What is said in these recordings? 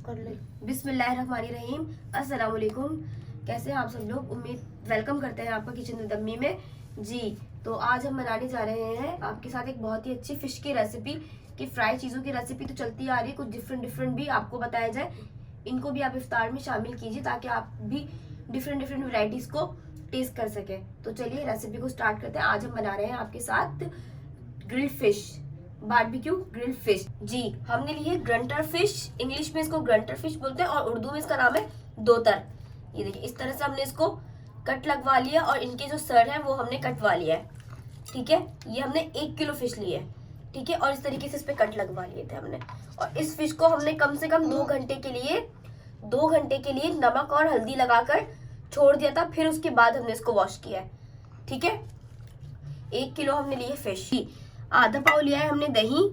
कर ले। बिस्मिल्लाहिर्रहमानिर्रहीम। अस्सलाम वालेकुम। कैसे हैं आप सब लोग? वेलकम करते हैं आपका किचन विद अम्मी में जी। तो आज हम बनाने जा रहे हैं आपके साथ एक बहुत ही अच्छी फिश की रेसिपी। कि फ्राई चीज़ों की रेसिपी तो चलती आ रही है, कुछ डिफरेंट भी आपको बताया जाए। इनको भी आप इफ्तार में शामिल कीजिए ताकि आप भी डिफरेंट वैरायटीज़ को टेस्ट कर सकें। तो चलिए रेसिपी को स्टार्ट करते हैं। आज हम बना रहे हैं आपके साथ grilled fish, barbecue grilled fish जी। हमने ली है ग्रंटर फिश, इंग्लिश में इसको ग्रंटर फिश बोलते हैं और उर्दू में इसका नाम है दोतर। ये देखिए इस तरह से हमने इसको कट लगवा लिया और इनके जो सर है वो हमने कटवा लिया है। ठीक है, ये हमने 1 किलो फिश ली है। ठीक है, और इस तरीके से इस पे कट लगवा लिए थे हमने। और इस फिश को हमने कम से कम 2 घंटे के लिए नमक और हल्दी लगाकर छोड़ दिया था। फिर उसके बाद हमने इसको वॉश किया है। ठीक है, 1 किलो हमने लिए फिश। आधा पाव लिया है हमने दही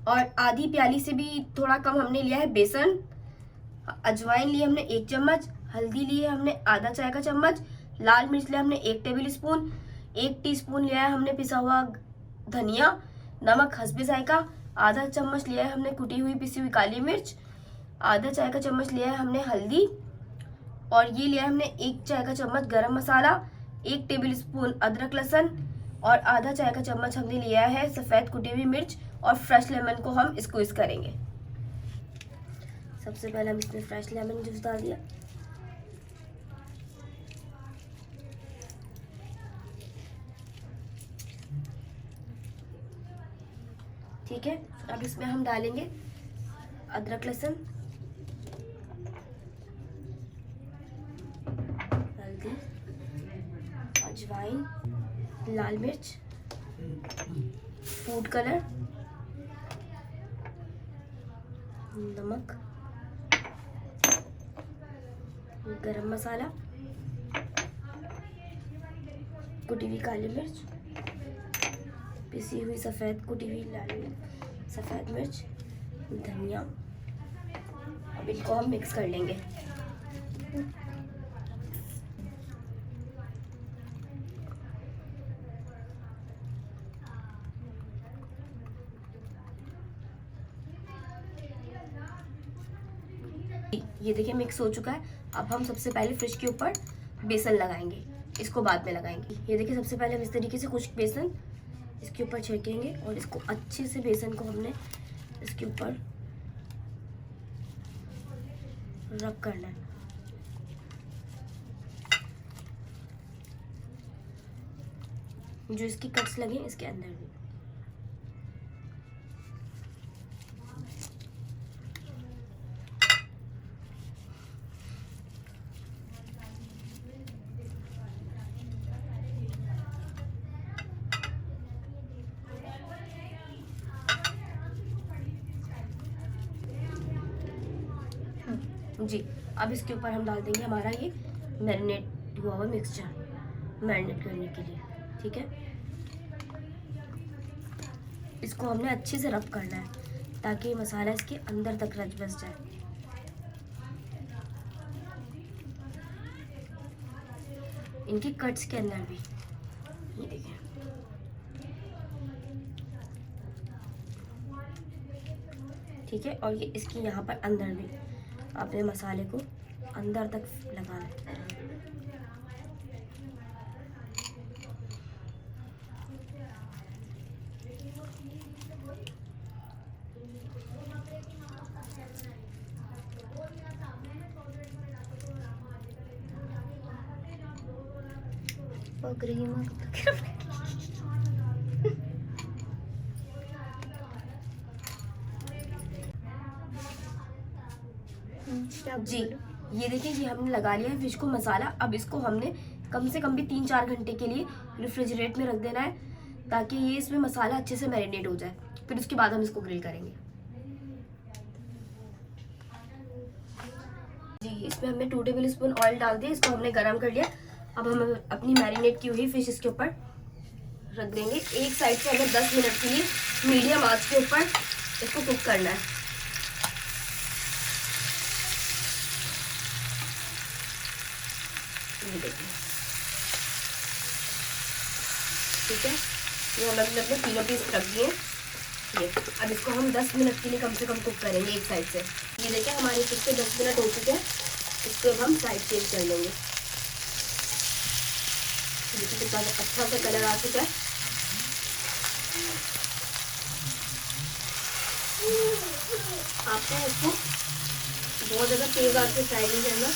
और आधी प्याली से भी थोड़ा कम हमने लिया है बेसन। अजवाइन लिए हमने 1 चम्मच, हल्दी लिए हमने आधा चाय का चम्मच, लाल मिर्च लिया हमने 1 टेबल स्पून, 1 टीस्पून लिया है हमने पिसा हुआ धनिया, नमक हस्बे जायका, आधा चम्मच लिया है हमने कुटी हुई पिसी हुई काली मिर्च, आधा चाय का चम्मच लिया है हमने हल्दी, और ये लिया है हमने 1 चाय का चम्मच गरम मसाला, 1 टेबल स्पून अदरक लहसुन, और आधा चाय का चम्मच हमने लिया है सफ़ेद कुटी हुई मिर्च, और फ्रेश लेमन को हम स्क्वीज करेंगे। सबसे पहले हम इसमें फ्रेश लेमन जूस डाल दिया। ठीक है, अब इसमें हम डालेंगे अदरक लहसुन, हल्दी, अजवाइन, लाल मिर्च, फूड कलर, नमक, गरम मसाला, कुटी हुई काली मिर्च, पिसी हुई कुटी हुई सफ़ेद मिर्च, धनिया। अब इनको हम मिक्स कर लेंगे। ये देखिए मिक्स हो चुका है। अब हम सबसे पहले फिश के ऊपर बेसन लगाएंगे, इसको बाद में लगाएंगे। ये देखिए सबसे पहले हम इस तरीके से कुछ बेसन इसके ऊपर छिड़केंगे और इसको अच्छे से बेसन को हमने इसके ऊपर रब करना है। जो इसकी कट्स लगे इसके अंदर भी। जी, अब इसके ऊपर हम डाल देंगे हमारा ये मैरिनेट हुआ हुआ मिक्सचर मैरिनेट करने के लिए। ठीक है, इसको हमने अच्छे से रब करना है ताकि मसाला इसके अंदर तक रच बस जाए। इनकी कट्स के अंदर भी। ये देखिए ठीक है, और ये इसकी यहाँ पर अंदर भी आपने मसाले को अंदर तक लगाना है। जी, ये देखिए ये हमने लगा लिया है फिश को मसाला। अब इसको हमने कम से कम भी 3-4 घंटे के लिए रेफ्रिजरेट में रख देना है ताकि ये इसमें मसाला अच्छे से मैरिनेट हो जाए। फिर उसके बाद हम इसको ग्रिल करेंगे। जी, इसमें हमने 2 टेबल स्पून ऑयल डाल दिया, इसको हमने गरम कर लिया। अब हम अपनी मैरिनेट की हुई फिश इसके ऊपर रख देंगे। एक साइड से हमें 10 मिनट के लिए मीडियम आंच के ऊपर इसको कुक करना है। ये देखिए ठीक है, ये हमने अपने तीनों पीस रख दिए। ये अब इसको हम 10 मिनट के लिए कम से कम कुक करेंगे एक साइड से। ये देखिए हमारे फिश के 10 मिनट हो चुके हैं। इसको अब हम साइड चेंज कर लेंगे। देखिए कितना अच्छा सा कलर आ चुका है। आपको इसको बहुत ज़्यादा तेज आंच पे फ्राई नहीं करना,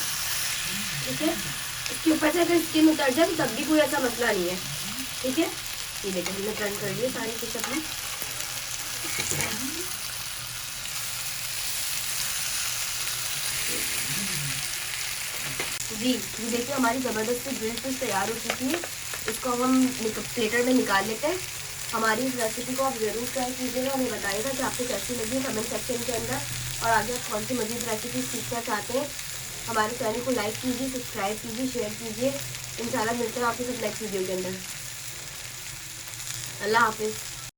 ठीक है। इसके ऊपर से अगर स्किन उतर जाए तो तब भी कोई ऐसा मसला नहीं है, ठीक है। ये देखिए हमने टर्न कर लिए सारी फिश अपनी। जी ये देखिए हमारी ज़बरदस्त ग्रिल्ड फिश तैयार हो चुकी है। इसको हम प्लेटर में निकाल लेते हैं। हमारी इस रेसिपी को आप ज़रूर ट्राई कीजिएगा, हमें बताइएगा कि आपको कैसी लगी कमेंट सेक्शन के अंदर, और आगे आप कौन सी मज़ीद रेसिपी सीखना चाहते हैं। हमारे चैनल को लाइक कीजिए, सब्सक्राइब कीजिए, शेयर कीजिए। इंशाल्लाह मिलते हैं आपके साथ नेक्स्ट वीडियो के अंदर। अल्लाह हाफिज़।